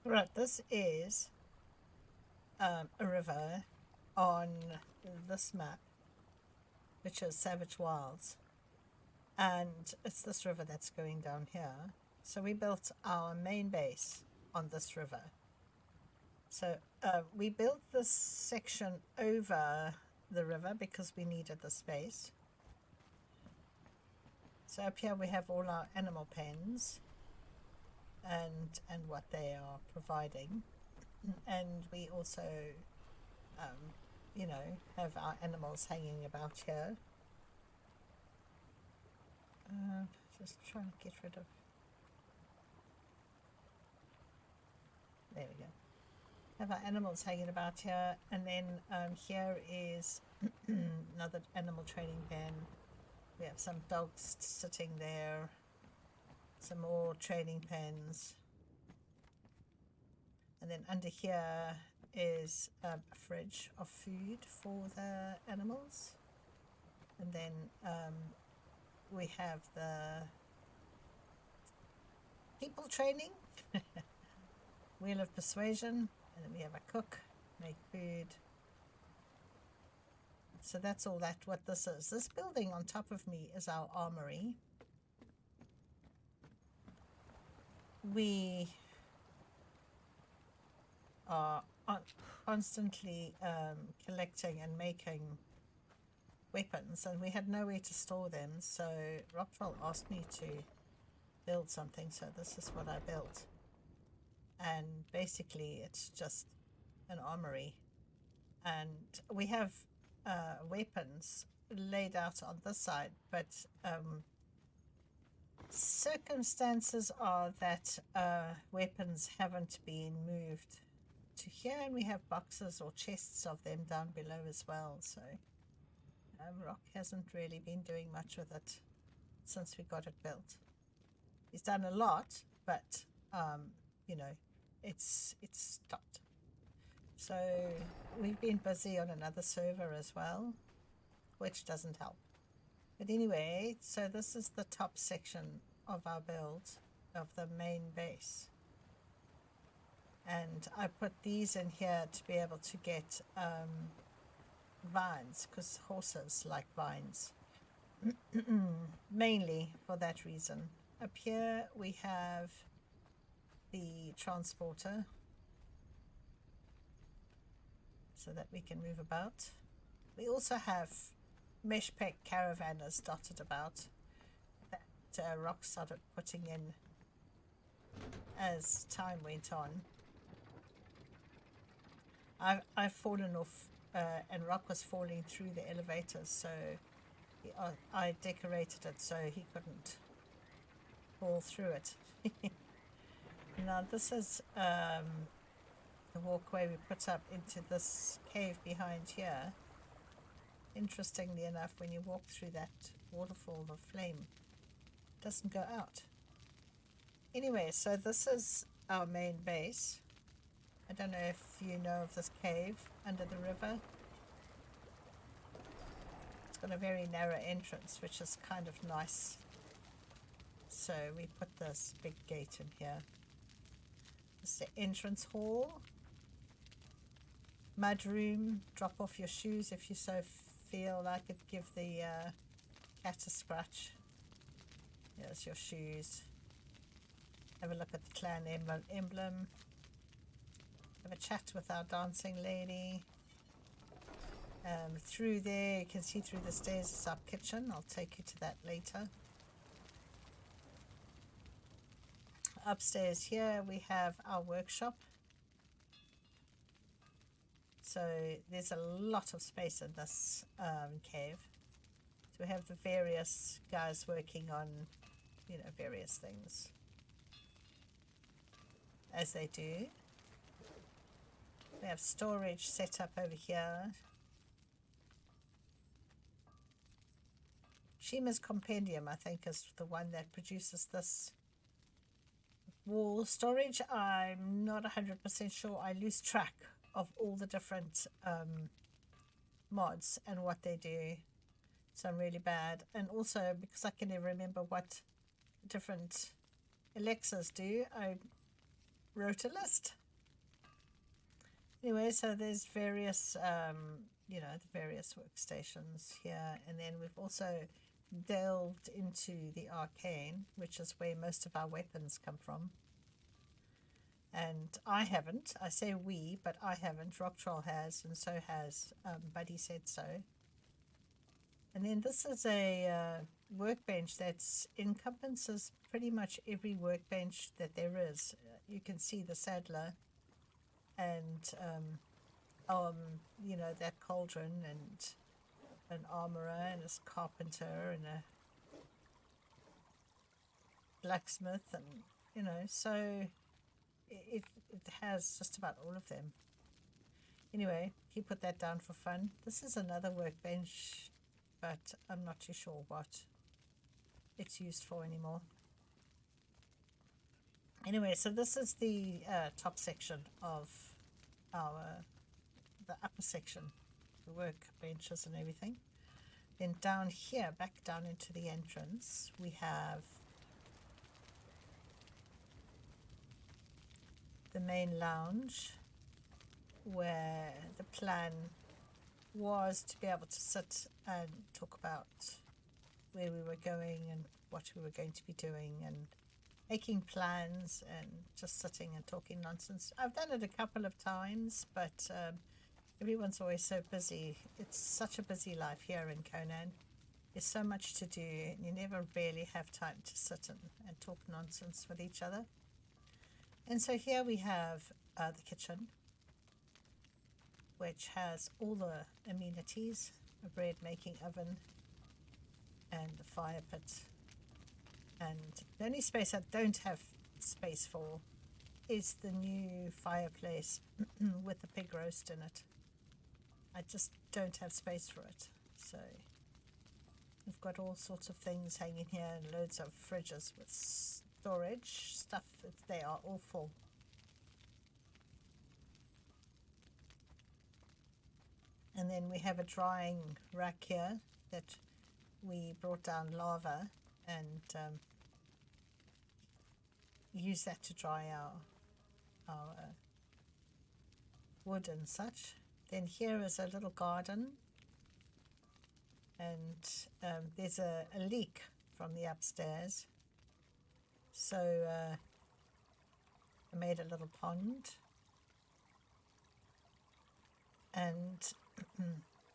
Right, this is a river on this map, which is Savage Wilds, and it's this river that's going down here. So we built our main base on this river. So we built this section over the river because we needed the space. So up here we have all our animal pens and what they are providing, and we also you know, have our animals hanging about here. Just trying to get rid of, there we go, have our animals hanging about here, and then here is another animal training pen. We have some dogs sitting there, some more training pens, and then under here is a fridge of food for the animals, and then we have the people training Wheel of Persuasion, and then we have a cook, make food. So that's all that what this is. This building on top of me is our armoury. We are constantly collecting and making weapons, and we had nowhere to store them, so Rockwell asked me to build something, so this is what I built. And basically it's just an armory, and we have weapons laid out on this side, but circumstances are that weapons haven't been moved to here, and we have boxes or chests of them down below as well, so Rock hasn't really been doing much with it since we got it built. He's done a lot, but you know, it's stopped. So we've been busy on another server as well, which doesn't help. But anyway, so this is the top section of our build of the main base. And I put these in here to be able to get vines, because horses like vines. Mainly for that reason. Up here we have the transporter, so that we can move about. We also have mesh pack caravanners dotted about that Rock started putting in as time went on. I've fallen off and Rock was falling through the elevators, so I decorated it so he couldn't fall through it. Now this is the walkway we put up into this cave behind here. Interestingly enough, when you walk through that waterfall, the flame doesn't go out. Anyway, so this is our main base. I don't know if you know of this cave under the river. It's got a very narrow entrance, which is kind of nice. So we put this big gate in here. This is the entrance hall. Mud room, drop off your shoes if you so feel like it, give the cat a scratch. Here's your shoes. Have a look at the clan emblem. Have a chat with our dancing lady. Through there, you can see through the stairs is our kitchen. I'll take you to that later. Upstairs here we have our workshop. So there's a lot of space in this cave. So we have the various guys working on, you know, various things, as they do. We have storage set up over here. Shima's Compendium, I think, is the one that produces this wall storage. I'm not 100% sure. I lose track of all the different mods and what they do, so I'm really bad. And also because I can never remember what different elixirs do, I wrote a list. Anyway, so there's various, you know, the various workstations here. And then we've also delved into the arcane, which is where most of our weapons come from. And I haven't. I say we, but I haven't. Rock Troll has, and so has Buddy Said So. And then this is a workbench that encompasses pretty much every workbench that there is. You can see the saddler and, you know, that cauldron and an armourer and a carpenter and a blacksmith, and, you know, so it has just about all of them. Anyway, he put that down for fun. This is another workbench, but I'm not too sure what it's used for anymore. Anyway, so this is the top section of the upper section, the workbenches and everything. Then down here, back down into the entrance, we have the main lounge, where the plan was to be able to sit and talk about where we were going and what we were going to be doing and making plans and just sitting and talking nonsense. I've done it a couple of times, but everyone's always so busy. It's such a busy life here in Conan. There's so much to do, and you never really have time to sit and talk nonsense with each other. And so here we have the kitchen, which has all the amenities, a bread making oven and a fire pit. And the only space I don't have space for is the new fireplace with the pig roast in it. I just don't have space for it. So we've got all sorts of things hanging here and loads of fridges with storage stuff. They are all full. And then we have a drying rack here that we brought down lava and use that to dry our wood and such. Then here is a little garden, and there's a leak from the upstairs, so I made a little pond, and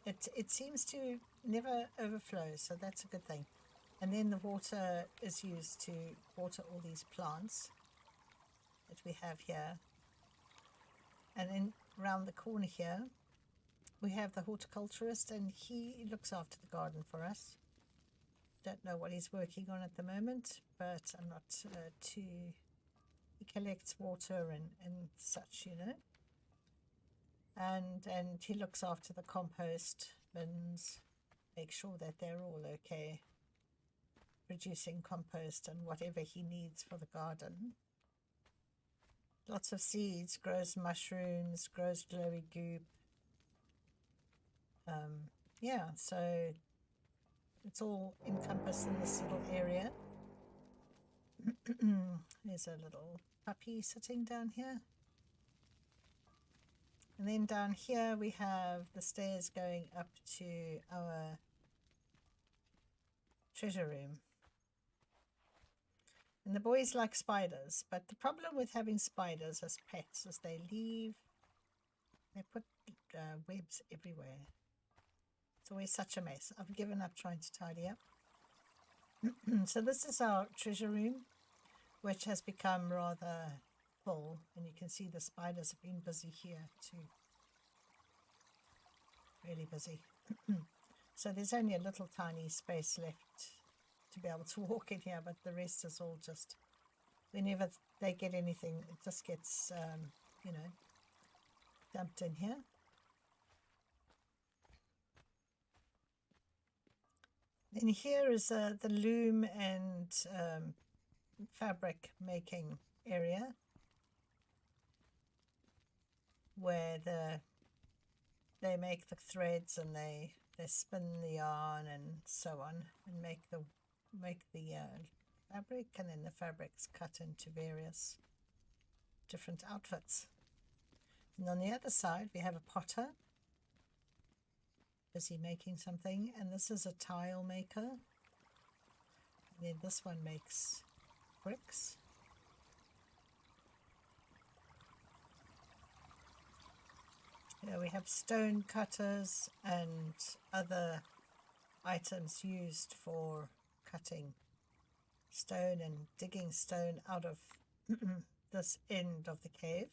it seems to never overflow, so that's a good thing. And then the water is used to water all these plants that we have here. And then around the corner here, we have the horticulturist, and he looks after the garden for us. Don't know what he's working on at the moment, but I'm not too... He collects water and such, you know. And he looks after the compost bins, make sure that they're all okay, producing compost and whatever he needs for the garden. Lots of seeds, grows mushrooms, grows glowy goop. Yeah, so it's all encompassed in this little area. There's a little puppy sitting down here. And then down here we have the stairs going up to our treasure room. And the boys like spiders, but the problem with having spiders as pets is they put webs everywhere. It's always such a mess. I've given up trying to tidy up. So this is our treasure room, which has become rather full, and you can see the spiders have been busy here too. Really busy. So there's only a little tiny space left to be able to walk in here, but the rest is all just, whenever they get anything, it just gets, you know, dumped in here. Then here is the loom and fabric making area, where they make the threads and they spin the yarn and so on, and make the fabric, and then the fabric's cut into various different outfits. And on the other side, we have a potter busy making something, and this is a tile maker. And then this one makes bricks. Here we have stone cutters and other items used for cutting stone and digging stone out of this end of the cave.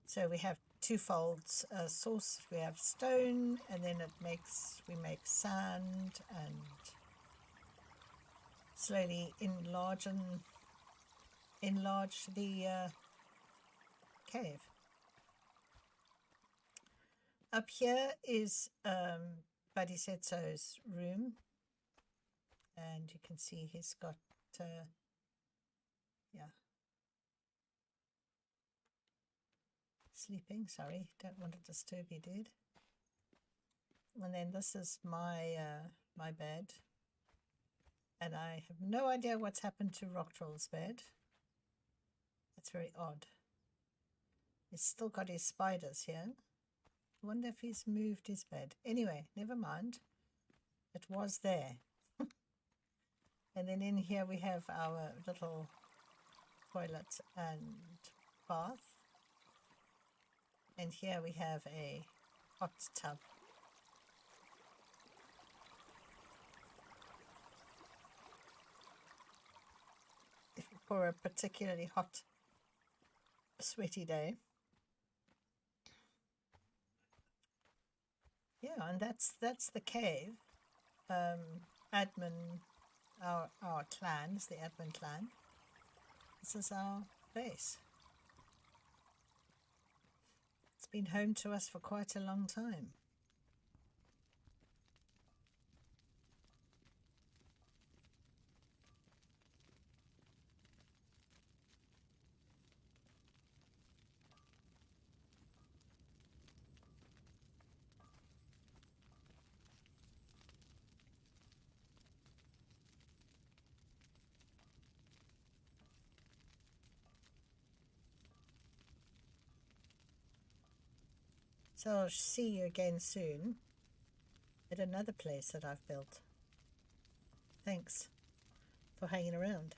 So we have two folds, a source, we have stone, and then we make sand and slowly enlarge the cave. Up here is Buddy Setso's room, and you can see he's got sleeping. Sorry, don't want to disturb you, dude. And then this is my my bed, and I have no idea what's happened to Rocktroll's bed. It's very odd. He's still got his spiders here. I wonder if he's moved his bed. Anyway, never mind. It was there. And then in here we have our little toilet and bath. And here we have a hot tub. For a particularly hot, sweaty day. Yeah, and that's the cave. Admin, our clan is the admin clan. This is our base. It's been home to us for quite a long time. So I'll see you again soon at another place that I've built. Thanks for hanging around.